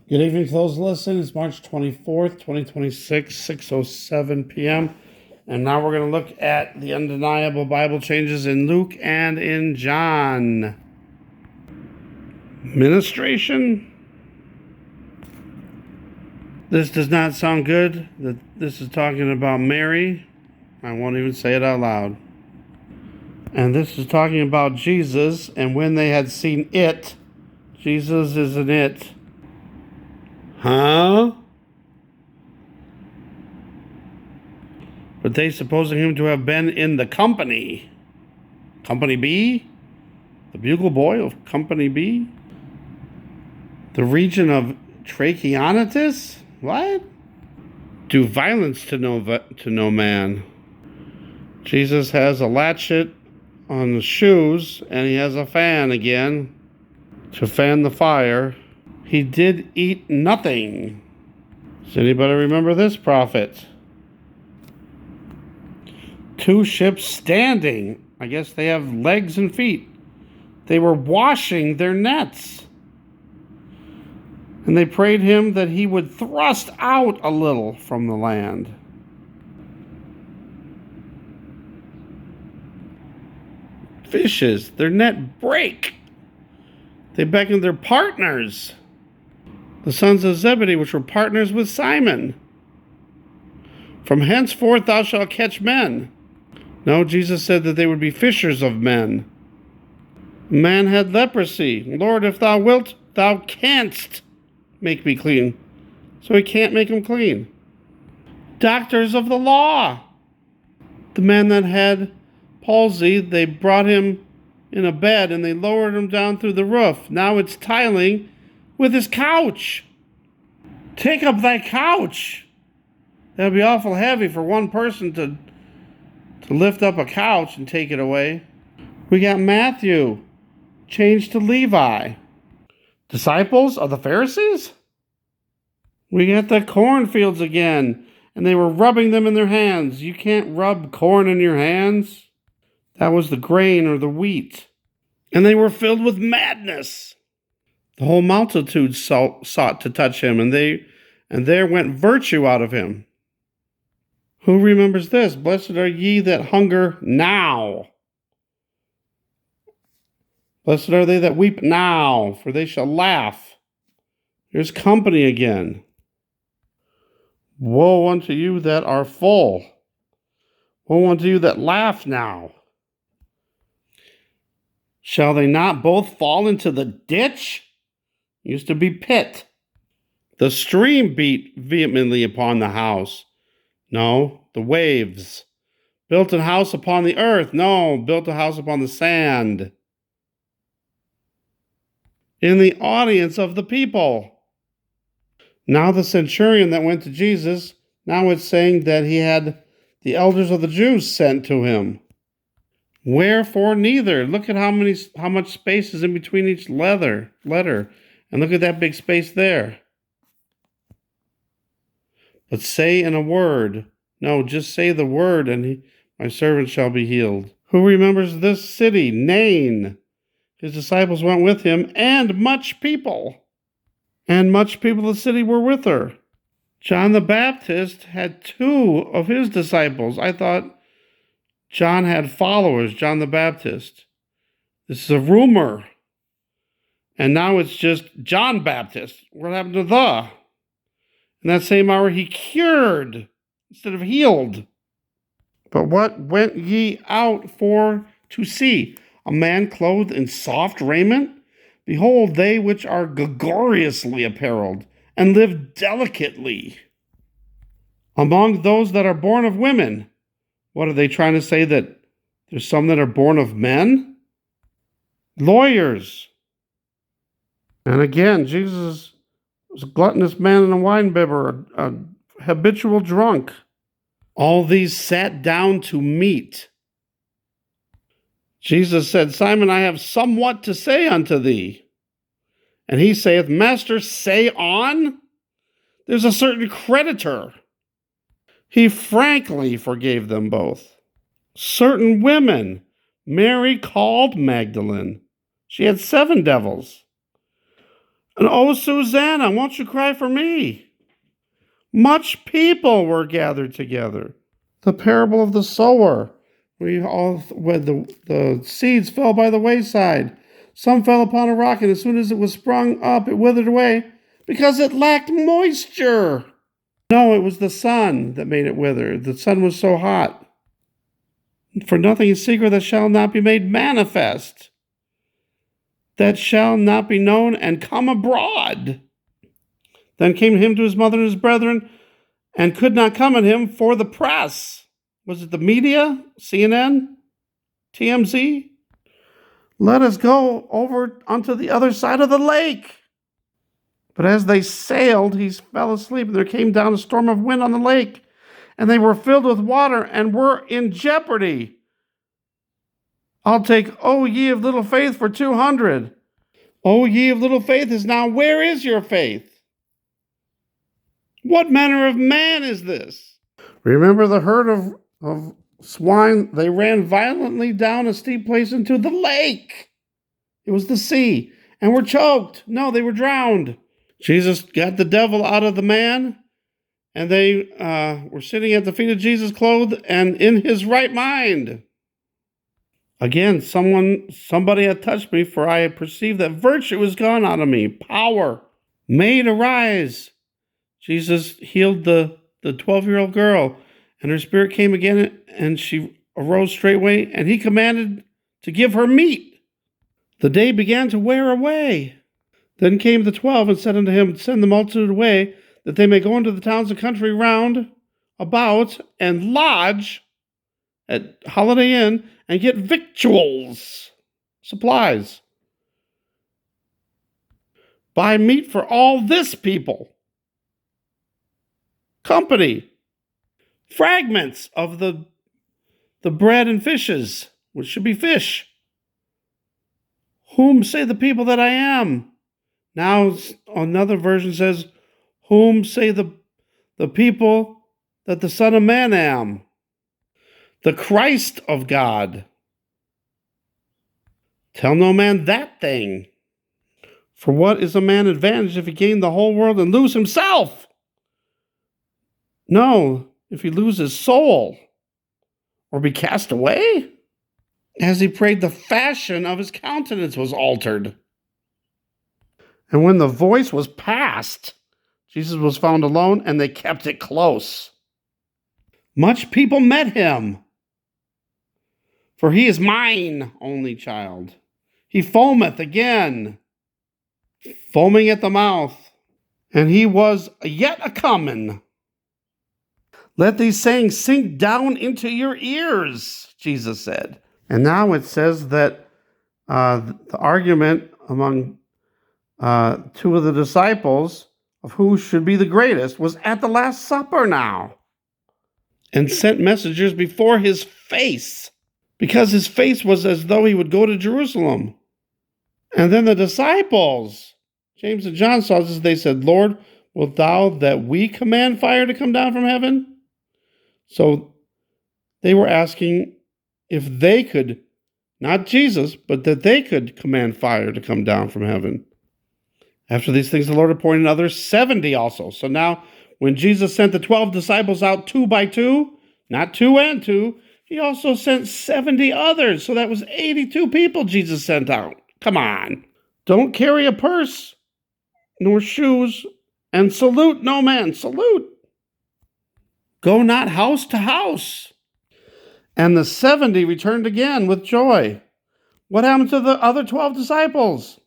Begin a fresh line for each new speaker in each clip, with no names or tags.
Good evening to those listening. It's March 24th, 2026, 6:07 p.m. And now we're going to look at the undeniable Bible changes in Luke and in John. Ministration. This does not sound good. This is talking about Mary. I won't even say it out loud. And this is talking about Jesus, and when they had seen it, Jesus is an it. Huh? But they supposing him to have been in the company. Company B? The bugle boy of Company B? The region of Trachonitis? What? Do violence to no man. Jesus has a latchet on the shoes, and he has a fan again to fan the fire. He did eat nothing. Does anybody remember this prophet? 2 ships standing. I guess they have legs and feet. They were washing their nets. And they prayed him that he would thrust out a little from the land. Fishes, their net break. They beckoned their partners, the sons of Zebedee, which were partners with Simon. From henceforth thou shalt catch men. No, Jesus said that they would be fishers of men. Man had leprosy. Lord, if thou wilt, thou canst make me clean. So he can't make him clean. Doctors of the law. The man that had palsy, they brought him in a bed and they lowered him down through the roof. Now it's tiling with his couch. Take up thy couch. That'd be awful heavy for one person to lift up a couch and take it away. We got Matthew changed to Levi. Disciples of the Pharisees? We got the cornfields again, and they were rubbing them in their hands. You can't rub corn in your hands. That was the grain or the wheat. And they were filled with madness. The whole multitude sought to touch him, and there went virtue out of him. Who remembers this? Blessed are ye that hunger now. Blessed are they that weep now, for they shall laugh. Here's company again. Woe unto you that are full. Woe unto you that laugh now. Shall they not both fall into the ditch? Used to be pit. The stream beat vehemently upon the house. No, the waves. Built a house upon the earth. No, built a house upon the sand. In the audience of the people. Now the centurion that went to Jesus, now it's saying that he had the elders of the Jews sent to him. Wherefore neither. Look at how much space is in between each letter. And look at that big space there. But say in a word. No, just say the word, and my servant shall be healed. Who remembers this city? Nain. His disciples went with him, and much people. And much people of the city were with her. John the Baptist had 2 of his disciples. I thought John had followers, John the Baptist. This is a rumor. And now it's just John Baptist. What happened to the? In that same hour he cured instead of healed. But what went ye out for to see? A man clothed in soft raiment? Behold, they which are gorgeously apparelled, and live delicately. Among those that are born of women. What are they trying to say, that there's some that are born of men? Lawyers. And again, Jesus was a gluttonous man and a winebibber, a habitual drunk. All these sat down to meat. Jesus said, Simon, I have somewhat to say unto thee. And he saith, Master, say on. There's a certain creditor. He frankly forgave them both. Certain women, Mary called Magdalene. She had 7 devils. And oh, Susanna, won't you cry for me? Much people were gathered together. The parable of the sower. Where the seeds fell by the wayside. Some fell upon a rock, and as soon as it was sprung up, it withered away because it lacked moisture. No, it was the sun that made it wither. The sun was so hot. For nothing is secret that shall not be made manifest, that shall not be known and come abroad. Then came him to his mother and his brethren, and could not come at him for the press. Was it the media? CNN? TMZ? Let us go over unto the other side of the lake. But as they sailed, he fell asleep, and there came down a storm of wind on the lake, and they were filled with water and were in jeopardy. I'll take, O ye of little faith, for 200. O ye of little faith is now, where is your faith? What manner of man is this? Remember the herd of swine, they ran violently down a steep place into the lake. It was the sea, and were choked. No, they were drowned. Jesus got the devil out of the man, and they were sitting at the feet of Jesus, clothed and in his right mind. Again, somebody had touched me, for I perceived that virtue was gone out of me, power, made arise. Jesus healed the 12-year-old girl, and her spirit came again, and she arose straightway, and he commanded to give her meat. The day began to wear away. Then came the 12 and said unto him, send the multitude away, that they may go into the towns and country round about, and lodge at Holiday Inn, and get victuals, supplies. Buy meat for all this people. Company. Fragments of the bread and fishes, which should be fish. Whom say the people that I am? Now another version says, whom say the people that the Son of Man am? The Christ of God. Tell no man that thing. For what is a man advantaged if he gain the whole world and lose himself? No, if he lose his soul or be cast away. As he prayed, the fashion of his countenance was altered. And when the voice was past, Jesus was found alone, and they kept it close. Much people met him, for he is mine only child. He foameth again, foaming at the mouth, and he was yet a-coming. Let these sayings sink down into your ears, Jesus said. And now it says that the argument among two of the disciples of who should be the greatest was at the Last Supper now, and sent messengers before his face, because his face was as though he would go to Jerusalem. And then the disciples, James and John, saw this. They said, Lord, wilt thou that we command fire to come down from heaven? So they were asking if they could, not Jesus, but that they could command fire to come down from heaven. After these things, the Lord appointed others 70 also. So now, when Jesus sent the 12 disciples out 2 by 2, not 2 and 2, he also sent 70 others. So that was 82 people Jesus sent out. Come on. Don't carry a purse, nor shoes, and salute no man. Salute. Go not house to house. And the 70 returned again with joy. What happened to the other 12 disciples?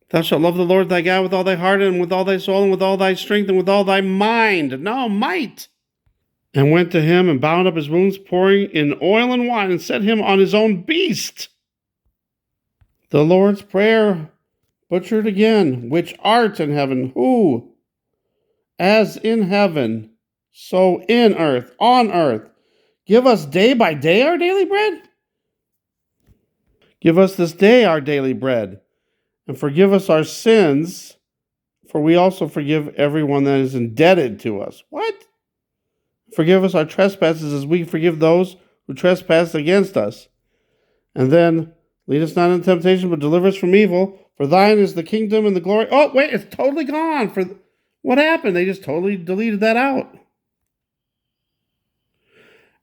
Thou shalt love the Lord thy God with all thy heart, and with all thy soul, and with all thy strength, and with all thy mind. No, might. And went to him, and bound up his wounds, pouring in oil and wine, and set him on his own beast. The Lord's Prayer, butchered again. Which art in heaven, who, as in heaven, so in earth, on earth, give us day by day our daily bread? Give us this day our daily bread, and forgive us our sins, for we also forgive everyone that is indebted to us. What? Forgive us our trespasses as we forgive those who trespass against us. And then, lead us not into temptation, but deliver us from evil. For thine is the kingdom and the glory. Oh, wait, it's totally gone. What happened? They just totally deleted that out.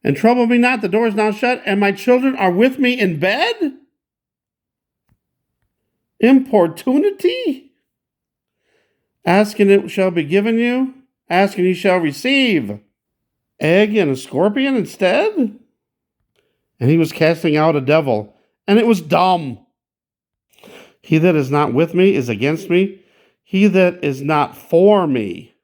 And trouble me not, the door is now shut, and my children are with me in bed? Importunity? Ask and it shall be given you. Ask and you shall receive. Egg and a scorpion instead? And he was casting out a devil, and it was dumb. He that is not with me is against me. He that is not for me.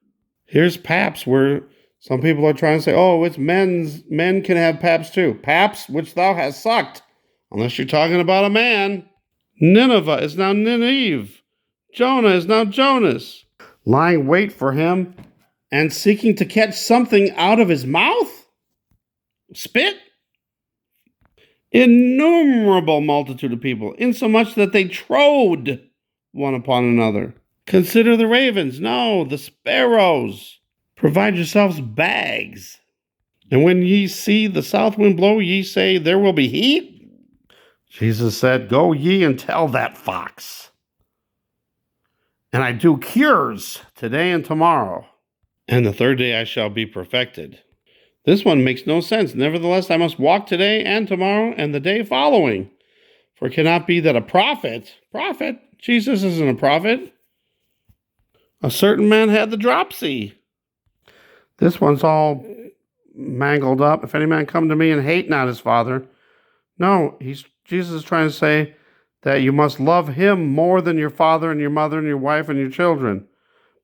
Here's paps, where some people are trying to say, oh, it's men can have paps too. Paps, which thou hast sucked, unless you're talking about a man. Nineveh is now Nineveh. Jonah is now Jonas. Lying wait for him and seeking to catch something out of his mouth? Spit? Innumerable multitude of people, insomuch that they trode one upon another. Consider the ravens, no, the sparrows. Provide yourselves bags. And when ye see the south wind blow, ye say, there will be heat? Jesus said, go ye and tell that fox. And I do cures today and tomorrow. And the third day I shall be perfected. This one makes no sense. Nevertheless, I must walk today and tomorrow and the day following. For it cannot be that a prophet, Jesus isn't a prophet. A certain man had the dropsy. This one's all mangled up. If any man come to me and hate not his father. No, Jesus is trying to say that you must love him more than your father and your mother and your wife and your children.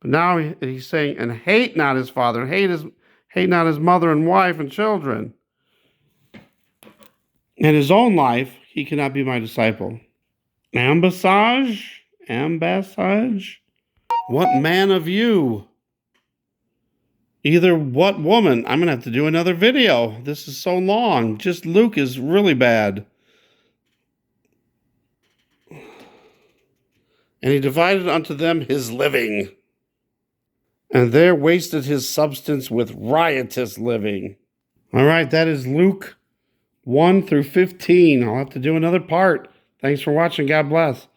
But now he's saying, and hate not his father, and hate not his mother and wife and children. In his own life, he cannot be my disciple. Ambassage? What man of you? Either what woman? I'm going to have to do another video. This is so long. Just Luke is really bad. And he divided unto them his living. And there wasted his substance with riotous living. All right, that is Luke 1 through 15. I'll have to do another part. Thanks for watching. God bless.